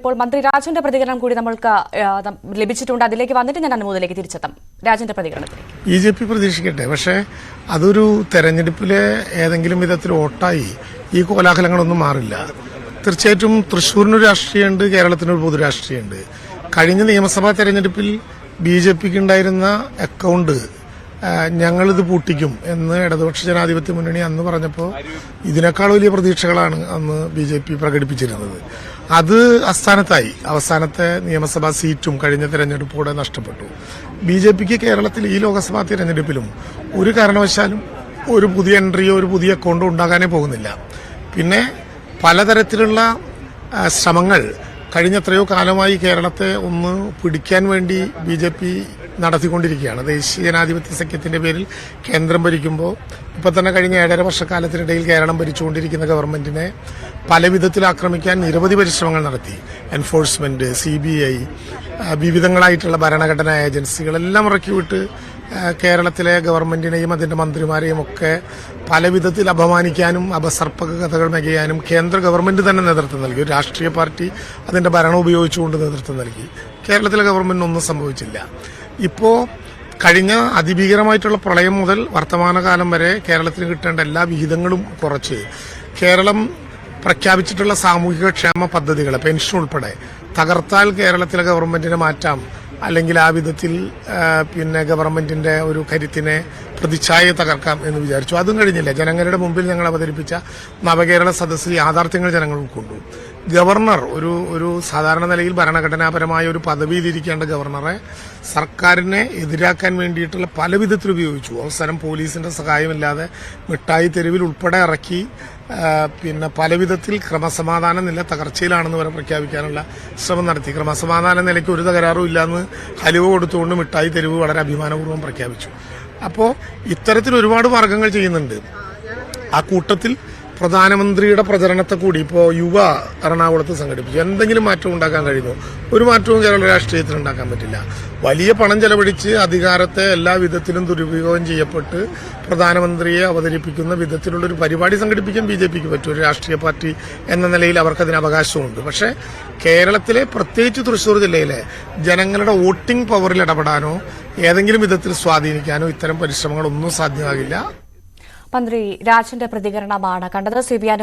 ഇപ്പോൾ മന്ത്രി രാജന്റെ പ്രതികരണം കൂടി നമ്മൾക്ക് ലഭിച്ചിട്ടുണ്ട്. അതിലേക്ക് വന്നിട്ട് ഞാൻ അനുമോദിലേക്ക് തിരിച്ചെത്താം. രാജന്റെ പ്രതികരണത്തിലേക്ക് ബിജെപി പ്രതീക്ഷിക്കട്ടെ, പക്ഷേ അതൊരു തെരഞ്ഞെടുപ്പിലെ ഏതെങ്കിലും വിധത്തിൽ വോട്ടായി ഈ കോലാഹലങ്ങളൊന്നും മാറില്ല. തീർച്ചയായിട്ടും തൃശ്ശൂരിനൊരു രാഷ്ട്രീയമുണ്ട്, കേരളത്തിനൊരു പൊതു രാഷ്ട്രീയമുണ്ട്. കഴിഞ്ഞ നിയമസഭാ തെരഞ്ഞെടുപ്പിൽ ബിജെപിക്ക് ഉണ്ടായിരുന്ന അക്കൗണ്ട് ഞങ്ങളിത് പൂട്ടിക്കും എന്ന് ഇടതുപക്ഷ ജനാധിപത്യ മുന്നണി അന്ന് പറഞ്ഞപ്പോൾ ഇതിനേക്കാൾ വലിയ പ്രതീക്ഷകളാണ് അന്ന് ബിജെപി പ്രകടിപ്പിച്ചിരുന്നത്. അത് അസ്ഥാനത്തായി. അവസാനത്തെ നിയമസഭാ സീറ്റും കഴിഞ്ഞ തെരഞ്ഞെടുപ്പോടെ നഷ്ടപ്പെട്ടു. ബിജെപിക്ക് കേരളത്തിൽ ഈ ലോക്സഭാ തെരഞ്ഞെടുപ്പിലും ഒരു കാരണവശാലും ഒരു പുതിയ എൻട്രിയോ ഒരു പുതിയ അക്കൗണ്ടോ ഉണ്ടാകാനേ പോകുന്നില്ല. പിന്നെ പലതരത്തിലുള്ള ശ്രമങ്ങൾ കഴിഞ്ഞ എത്രയോ കാലമായി കേരളത്തെ ഒന്ന് പിടിക്കാൻ വേണ്ടി ബിജെപി നടത്തിക്കൊണ്ടിരിക്കുകയാണ്. ദേശീയ ജനാധിപത്യ സഖ്യത്തിന്റെ പേരിൽ കേന്ദ്രം ഭരിക്കുമ്പോൾ ഇപ്പൊ തന്നെ കഴിഞ്ഞ 7.5 വർഷക്കാലത്തിനിടയിൽ കേരളം ഭരിച്ചുകൊണ്ടിരിക്കുന്ന ഗവൺമെന്റിനെ പല വിധത്തിൽ ആക്രമിക്കാൻ നിരവധി പരിശ്രമങ്ങൾ നടത്തി. എൻഫോഴ്സ്മെന്റ്, CBI, വിവിധങ്ങളായിട്ടുള്ള ഭരണഘടനാ ഏജൻസികളെല്ലാം ഇറക്കിവിട്ട് കേരളത്തിലെ ഗവൺമെന്റിനെയും അതിന്റെ മന്ത്രിമാരെയും ഒക്കെ പല വിധത്തിൽ അപമാനിക്കാനും അപസർപ്പക കഥകൾ മെകയാനും കേന്ദ്ര ഗവൺമെന്റ് തന്നെ നേതൃത്വം നൽകി. ഒരു രാഷ്ട്രീയ പാർട്ടി അതിന്റെ ഭരണം ഉപയോഗിച്ചുകൊണ്ട് നേതൃത്വം നൽകി. കേരളത്തിലെ ഗവൺമെന്റിനൊന്നും സംഭവിച്ചില്ല. ഇപ്പോ കഴിഞ്ഞ അതിഭീകരമായിട്ടുള്ള പ്രളയം മുതൽ വർത്തമാനകാലം വരെ കേരളത്തിന് കിട്ടേണ്ട എല്ലാ വിഹിതങ്ങളും കുറച്ച് കേരളം പ്രഖ്യാപിച്ചിട്ടുള്ള സാമൂഹിക ക്ഷേമ പദ്ധതികൾ, പെൻഷൻ ഉൾപ്പെടെ തകർത്താൽ കേരളത്തിലെ ഗവൺമെന്റിനെ മാറ്റാം, അല്ലെങ്കിൽ ആ വിധത്തിൽ ഗവൺമെന്റിന്റെ ഒരു കരുത്തിനെ പ്രതിച്ഛായ തകർക്കാം എന്ന് വിചാരിച്ചു. അതും കഴിഞ്ഞില്ല. ജനങ്ങളുടെ മുമ്പിൽ ഞങ്ങൾ അവതരിപ്പിച്ച നവകേരള സദസ്സിൽ യാഥാർത്ഥ്യങ്ങൾ ജനങ്ങൾ ഉൾക്കൊണ്ടു. ഗവർണർ ഒരു സാധാരണ നിലയിൽ ഭരണഘടനാപരമായ ഒരു പദവിയിലിരിക്കേണ്ട ഗവർണറെ സർക്കാരിനെ എതിരാക്കാൻ വേണ്ടിയിട്ടുള്ള പല വിധത്തിൽ ഉപയോഗിച്ചു. അവസാനം പോലീസിന്റെ സഹായമില്ലാതെ മിഠായി തെരുവിൽ ഉൾപ്പെടെ ഇറക്കി പല വിധത്തിൽ ക്രമസമാധാന നില തകർച്ചയിലാണെന്ന് വരെ പ്രഖ്യാപിക്കാനുള്ള ശ്രമം നടത്തി. ക്രമസമാധാന നിലയ്ക്ക് ഒരു തകരാറും ഇല്ലാന്ന് ഹലുവ കൊടുത്തുകൊണ്ട് മിഠായി തെരുവ് വളരെ അഭിമാനപൂർവ്വം പ്രഖ്യാപിച്ചു. അപ്പോൾ ഇത്തരത്തിൽ ഒരുപാട് മാർഗങ്ങൾ ചെയ്യുന്നുണ്ട്. ആ കൂട്ടത്തിൽ പ്രധാനമന്ത്രിയുടെ പ്രചരണത്തെ കൂടി ഇപ്പോൾ യുവ എറണാകുളത്ത് സംഘടിപ്പിച്ചു. എന്തെങ്കിലും മാറ്റം ഉണ്ടാക്കാൻ കഴിയുമോ? ഒരു മാറ്റവും കേരള രാഷ്ട്രീയത്തിൽ ഉണ്ടാക്കാൻ പറ്റില്ല. വലിയ പണം ചെലവഴിച്ച് അധികാരത്തെ എല്ലാ വിധത്തിലും ദുരുപയോഗം ചെയ്യപ്പെട്ട് പ്രധാനമന്ത്രിയെ അവതരിപ്പിക്കുന്ന വിധത്തിലുള്ളൊരു പരിപാടി സംഘടിപ്പിക്കാൻ ബിജെപിക്ക് പറ്റും. ഒരു രാഷ്ട്രീയ പാർട്ടി എന്ന നിലയിൽ അവർക്കതിന് അവകാശമുണ്ട്. പക്ഷേ കേരളത്തിലെ, പ്രത്യേകിച്ച് തൃശ്ശൂർ ജില്ലയിലെ ജനങ്ങളുടെ വോട്ടിംഗ് പവറിൽ ഇടപെടാനോ ഏതെങ്കിലും വിധത്തിൽ സ്വാധീനിക്കാനോ ഇത്തരം പരിശ്രമങ്ങളൊന്നും സാധ്യമാകില്ല. മന്ത്രി രാജന്റെ പ്രതികരണമാണ് കണ്ടത്. CBI